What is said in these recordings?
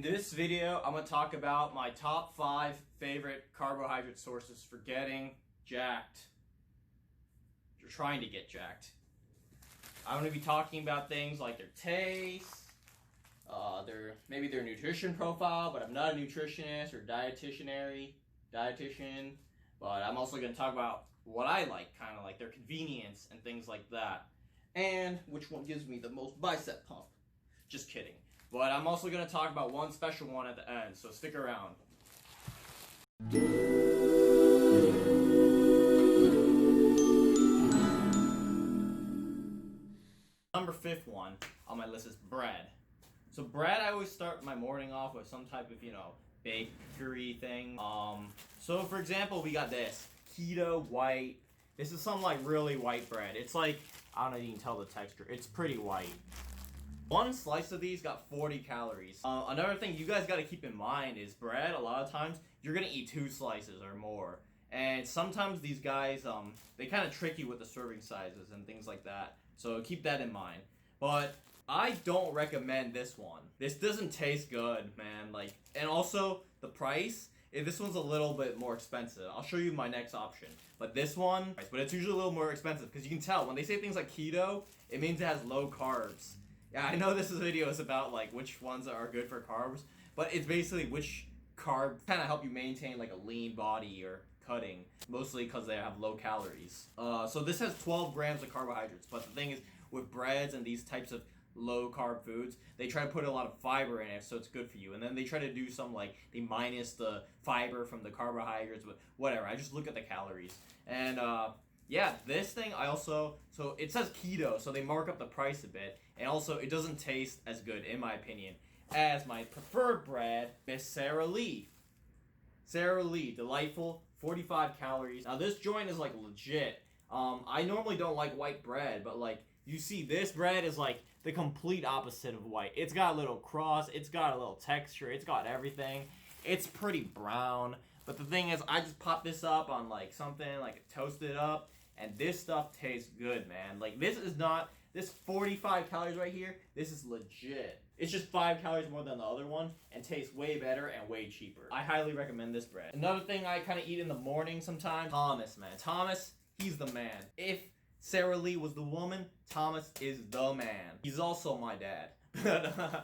this video, I'm going to talk about my top 5 favorite carbohydrate sources for getting jacked. If you're trying to get jacked. I'm going to be talking about things like their taste, maybe their nutrition profile, but I'm not a nutritionist or dietitian, but I'm also going to talk about what I like, kind of like their convenience and things like that. And which one gives me the most bicep pump. Just kidding. But I'm also going to talk about one special one at the end, so stick around. Number 5th one on my list is bread. So bread, I always start my morning off with some type of, bakery thing. So for example, we got this keto white. This is some like really white bread. It's like, I don't know if you can tell the texture. It's pretty white. One slice of these got 40 calories. Another thing you guys got to keep in mind is bread, a lot of times, you're going to eat 2 slices or more. And sometimes these guys, they kind of trick you with the serving sizes and things like that. So keep that in mind. But I don't recommend this one. This doesn't taste good, man. And also, the price, this one's a little bit more expensive. I'll show you my next option. But this one, but it's usually a little more expensive because you can tell when they say things like keto, it means it has low carbs. Yeah, I know this video is about which ones are good for carbs, but it's basically which carb kind of help you maintain a lean body or cutting, mostly because they have low calories. So this has 12 grams of carbohydrates, but the thing is with breads and these types of low carb foods, they try to put a lot of fiber in it so it's good for you, and then they try to do some they minus the fiber from the carbohydrates, but whatever. I just look at the calories. And yeah, this thing so it says keto, so they mark up the price a bit, and also it doesn't taste as good, in my opinion, as my preferred bread, Miss Sara Lee. Sara Lee, delightful, 45 calories. Now this joint is legit. I normally don't like white bread, but you see this bread is the complete opposite of white. It's got a little crust, it's got a little texture, it's got everything. It's pretty brown, but the thing is, I just pop this up on something, toast it up, and this stuff tastes good, man. This 45 calories right here, this is legit. It's just 5 calories more than the other one and tastes way better and way cheaper. I highly recommend this bread. Another thing I kind of eat in the morning sometimes, Thomas, man. Thomas, he's the man. If Sara Lee was the woman, Thomas is the man. He's also my dad.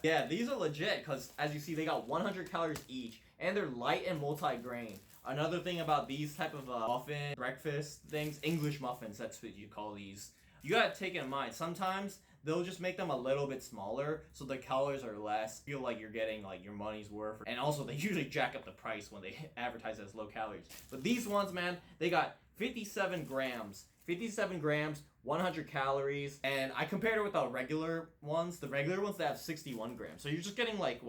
Yeah, these are legit because, as you see, they got 100 calories each, and they're light and multi-grain. Another thing about these type of muffin, breakfast things, English muffins, that's what you call these. You gotta take it in mind. Sometimes they'll just make them a little bit smaller, so the calories are less. Feel like you're getting your money's worth. And also, they usually jack up the price when they advertise as low calories. But these ones, man, they got 57 grams. 57 grams, 100 calories, and I compared it with the regular ones. The regular ones, they have 61 grams. So you're just getting 4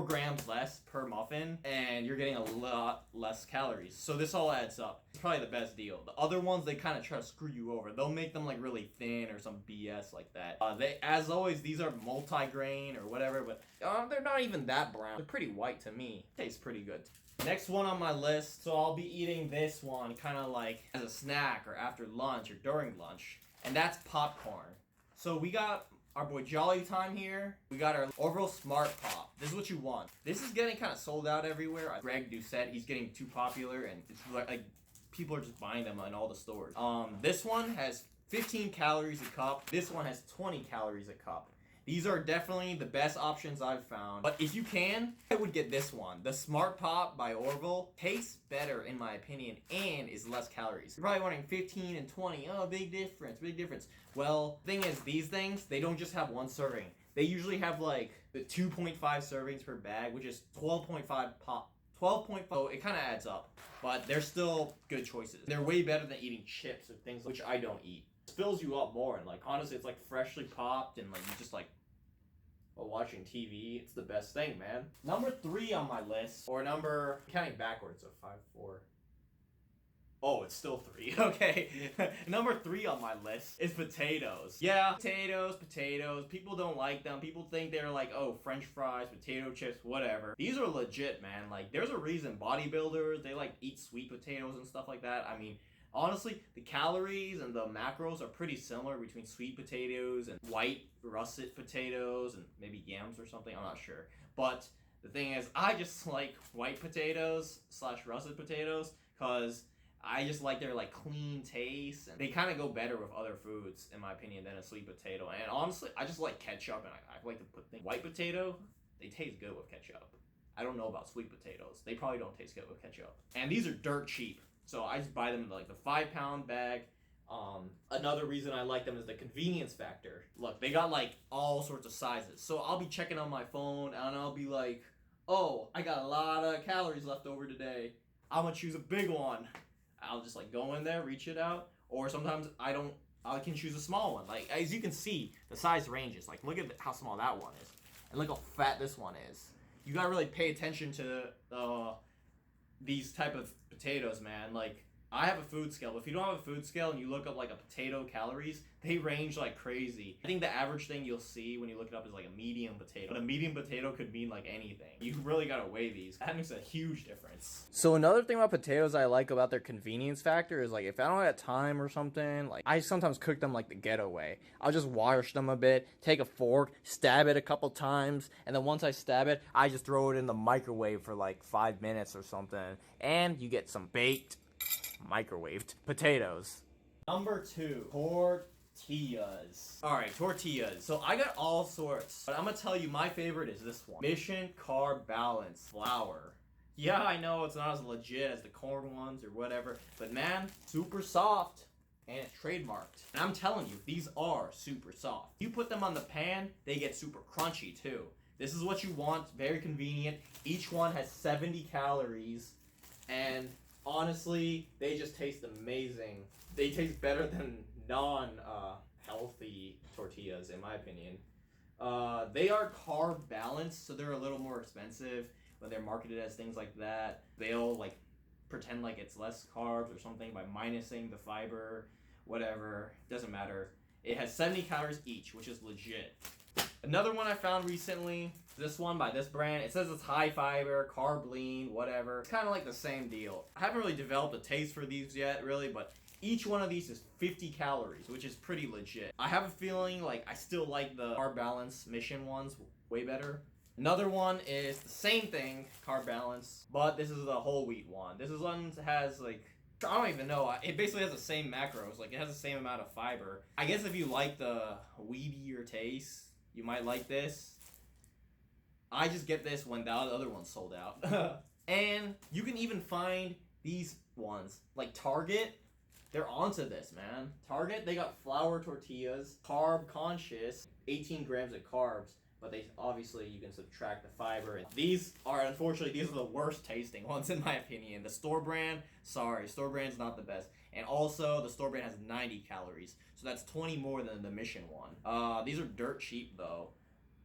grams less per muffin, and you're getting a lot less calories. So this all adds up. It's probably the best deal. The other ones, they kind of try to screw you over. They'll make them really thin or some BS like that. As always, these are multi-grain or whatever, but they're not even that brown. They're pretty white to me. Tastes pretty good. Next one on my list, so I'll be eating this one kind of as a snack or after lunch or during lunch, and that's popcorn. So we got our boy Jolly Time here. We got our Orville Smart Pop. This is what you want. This is getting kind of sold out everywhere. Greg Doucette, he's getting too popular, and it's people are just buying them in all the stores. This one has 15 calories a cup. This one has 20 calories a cup. These are definitely the best options I've found. But if you can, I would get this one. The Smart Pop by Orville tastes better, in my opinion, and is less calories. You're probably wondering 15 and 20. Oh, big difference, big difference. Well, the thing is, these things, they don't just have one serving. They usually have the 2.5 servings per bag, which is 12.5 pop. 12.5, so it kind of adds up. But they're still good choices. They're way better than eating chips or things which I don't eat. Fills you up more, and honestly, it's freshly popped, and you just while watching TV, it's the best thing, man. Number 3 on my list, or counting backwards, so 5, 4. Oh, it's still 3. Okay. Number 3 on my list is potatoes. Yeah, potatoes. People don't like them. People think they're oh, French fries, potato chips, whatever. These are legit, man. There's a reason bodybuilders, they eat sweet potatoes and stuff like that. I mean, Honestly, the calories and the macros are pretty similar between sweet potatoes and white russet potatoes and maybe yams or something. I'm not sure. But the thing is, I just like white potatoes / russet potatoes because I just like their like clean taste, and they kind of go better with other foods in my opinion than a sweet potato. And honestly, I just like ketchup, and I like to put things. White potato, they taste good with ketchup. I don't know about sweet potatoes. They probably don't taste good with ketchup. And these are dirt cheap, so I just buy them in like the 5-pound bag. Another reason I like them is the convenience factor. Look, they got like all sorts of sizes. So I'll be checking on my phone and I'll be like, oh, I got a lot of calories left over today. I'm gonna choose a big one. I'll just like go in there, reach it out. Or sometimes I can choose a small one. Like as you can see, the size ranges. Like look at how small that one is. And look how fat this one is. You gotta really pay attention to these type of potatoes, man. Like I have a food scale, but if you don't have a food scale and you look up like a potato calories, they range like crazy. I think the average thing you'll see when you look it up is like a medium potato. But a medium potato could mean like anything. You really gotta weigh these. That makes a huge difference. So another thing about potatoes I like about their convenience factor is like if I don't have time or something, like I sometimes cook them like the getaway. I'll just wash them a bit, take a fork, stab it a couple times, and then once I stab it, I just throw it in the microwave for like 5 minutes or something. And you get some baked, microwaved potatoes. Number 2, tortillas. Alright, tortillas. So I got all sorts, but I'm gonna tell you my favorite is this one. Mission Carb Balance flour. Yeah, I know it's not as legit as the corn ones or whatever, but man, super soft. And it's trademarked. And I'm telling you, these are super soft. You put them on the pan, they get super crunchy too. This is what you want, very convenient. Each one has 70 calories, and honestly, they just taste amazing. They taste better than non-healthy tortillas, in my opinion. They are carb balanced, so they're a little more expensive when they're marketed as things like that. They'll like pretend like it's less carbs or something by minusing the fiber, whatever. Doesn't matter. It has 70 calories each, which is legit. Another one I found recently, this one by this brand, it says it's high fiber, carb lean, whatever. It's kind of like the same deal. I haven't really developed a taste for these yet, really, but each one of these is 50 calories, which is pretty legit. I have a feeling like I still like the Carb Balance Mission ones way better. Another one is the same thing, Carb Balance, but this is the whole wheat one. This one has like, I don't even know. It basically has the same macros. Like it has the same amount of fiber. I guess if you like the wheatier taste, you might like this. I just get this when the other one's sold out. And you can even find these ones. Like Target, they're onto this, man. Target, they got flour tortillas, carb conscious, 18 grams of carbs. But they obviously, you can subtract the fiber. And these are, unfortunately, these are the worst tasting ones in my opinion. The store brand, sorry, store brand's not the best. And also, the store brand has 90 calories. So that's 20 more than the Mission one. These are dirt cheap though,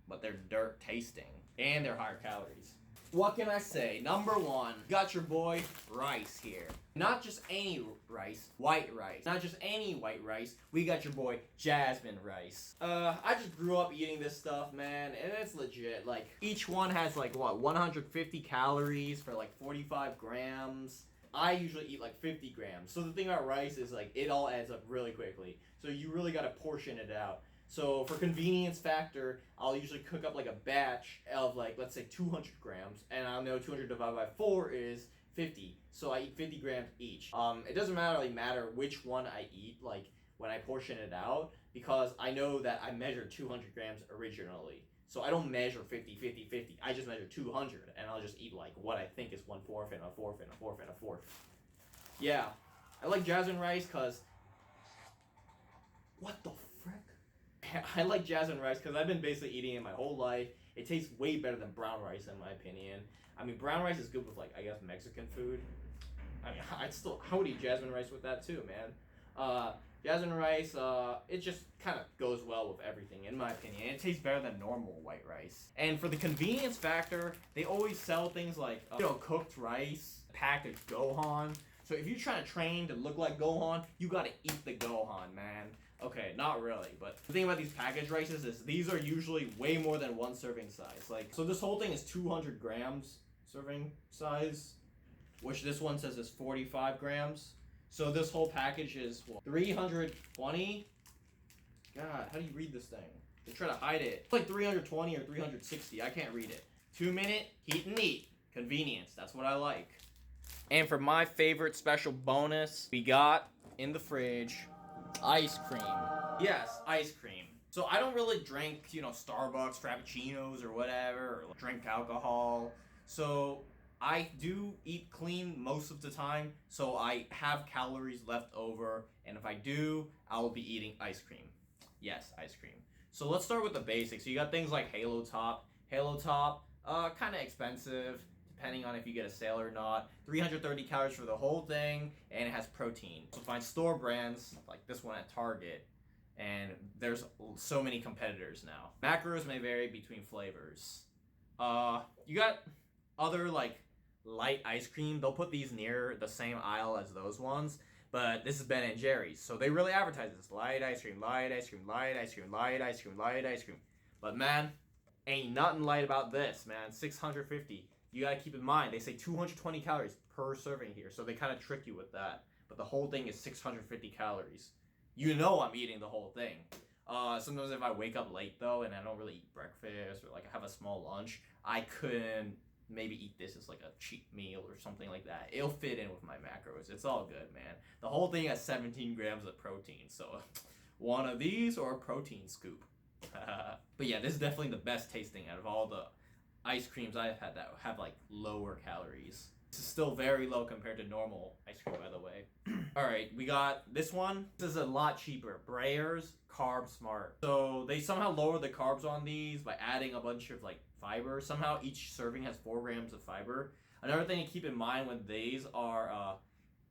but they're dirt tasting. And they're higher calories. What can I say? Number 1, got your boy rice here. Not just any rice, white rice. Not just any white rice, we got your boy jasmine rice. I just grew up eating this stuff, man, and it's legit. Like, each one has like, what, 150 calories for like 45 grams. I usually eat like 50 grams. So the thing about rice is like, it all adds up really quickly. So you really gotta portion it out. So for convenience factor, I'll usually cook up like a batch of like, let's say 200 grams, and I'll know 200 divided by 4 is 50. So I eat 50 grams each. It doesn't really matter which one I eat, like when I portion it out, because I know that I measured 200 grams originally. So I don't measure 50, 50, 50. I just measure 200, and I'll just eat like what I think is 1/4 and a 1/4 and a 1/4 and a 1/4. Yeah, I like jasmine rice because, what the frick? I like jasmine rice because I've been basically eating it my whole life. It tastes way better than brown rice in my opinion. I mean, brown rice is good with like, I guess, Mexican food. I mean, I would eat jasmine rice with that too, man. Jasmine rice, it just kind of goes well with everything in my opinion. It tastes better than normal white rice. And for the convenience factor, they always sell things like, cooked rice, packaged Gohan. So if you're trying to train to look like Gohan, you gotta eat the Gohan, man. Okay, not really, but the thing about these packaged rices is these are usually way more than one serving size. Like, so this whole thing is 200 grams serving size, which this one says is 45 grams. So this whole package is what, 320. God, how do you read this thing? They try to hide it. It's like 320 or 360. I can't read it. 2-minute heat and eat. Convenience. That's what I like. And for my favorite special bonus, we got in the fridge ice cream. Yes, ice cream. So I don't really drink, Starbucks, Frappuccinos, or whatever, or drink alcohol. So I do eat clean most of the time, so I have calories left over, and if I do, I'll be eating ice cream. Yes, ice cream. So let's start with the basics. So you got things like Halo Top. Halo Top, kind of expensive, depending on if you get a sale or not. 330 calories for the whole thing, and it has protein. So find store brands, like this one at Target, and there's so many competitors now. Macros may vary between flavors. You got other like light ice cream. They'll put these near the same aisle as those ones, but this is Ben & Jerry's, so they really advertise this light ice cream, light ice cream, light ice cream, light ice cream, light ice cream. But man, ain't nothing light about this, man. 650. You gotta keep in mind, they say 220 calories per serving here, so they kind of trick you with that. But the whole thing is 650 calories. You know I'm eating the whole thing. Sometimes if I wake up late though and I don't really eat breakfast or like I have a small lunch, I could maybe eat this as like a cheat meal or something like that. It'll fit in with my macros. It's all good, man. The whole thing has 17 grams of protein, so one of these or a protein scoop. But yeah, this is definitely the best tasting out of all the ice creams I've had that have like lower calories. This is still very low compared to normal ice cream, by the way. Alright, we got this one. This is a lot cheaper. Breyer's Carb Smart. So they somehow lower the carbs on these by adding a bunch of like fiber. Somehow each serving has 4 grams of fiber. Another thing to keep in mind when these are,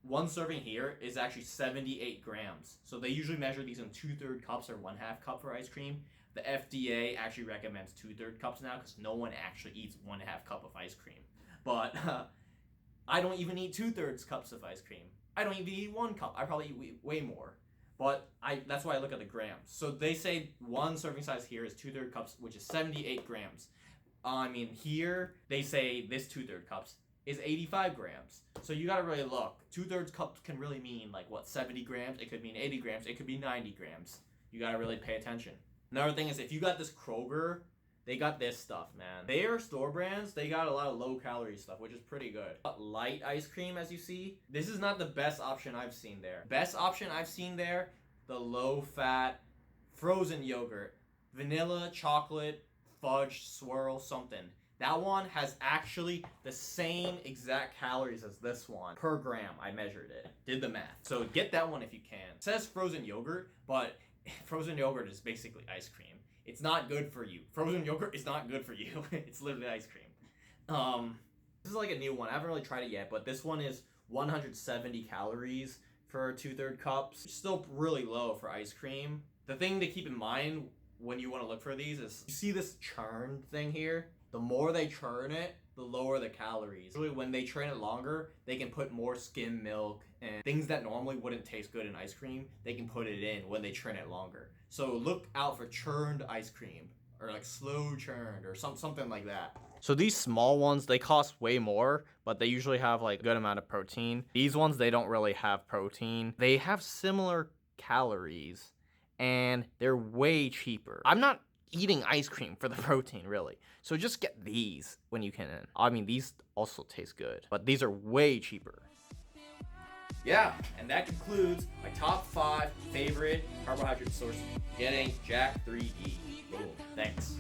one serving here is actually 78 grams. So they usually measure these in 2/3 cups or 1/2 cup for ice cream. The FDA actually recommends 2/3 cups now because no one actually eats 1/2 cup of ice cream. But I don't even eat 2/3 cups of ice cream. I don't even eat 1 cup. I probably eat way more. But that's why I look at the grams. So they say one serving size here is 2/3 cups, which is 78 grams. I mean, here they say this 2/3 cups is 85 grams. So you gotta really look. 2/3 cups can really mean like what, 70 grams? It could mean 80 grams. It could be 90 grams. You gotta really pay attention. Another thing is if you got this Kroger, they got this stuff, man. Their store brands, they got a lot of low calorie stuff, which is pretty good. Light ice cream, as you see, this is not the best option I've seen there. Best option I've seen there, the low fat frozen yogurt, vanilla, chocolate, fudge, swirl, something. That one has actually the same exact calories as this one per gram. I measured it, did the math. So get that one if you can. It says frozen yogurt, but frozen yogurt is basically ice cream. It's not good for you. Frozen yogurt is not good for you. It's literally ice cream. This is like a new one. I haven't really tried it yet, but this one is 170 calories for 2/3 cups. It's still really low for ice cream. The thing to keep in mind when you want to look for these is, you see this churn thing here? The more they churn it, the lower the calories. Really, when they churn it longer, they can put more skim milk and things that normally wouldn't taste good in ice cream, they can put it in when they churn it longer. So look out for churned ice cream, or like slow churned, or something like that. So these small ones, they cost way more, but they usually have like a good amount of protein. These ones, they don't really have protein. They have similar calories, and they're way cheaper. I'm not eating ice cream for the protein, really. So just get these when you can. I mean, these also taste good, but these are way cheaper. Yeah, and that concludes my top 5 favorite carbohydrate sources. Getting Jack 3E. Boom. Thanks.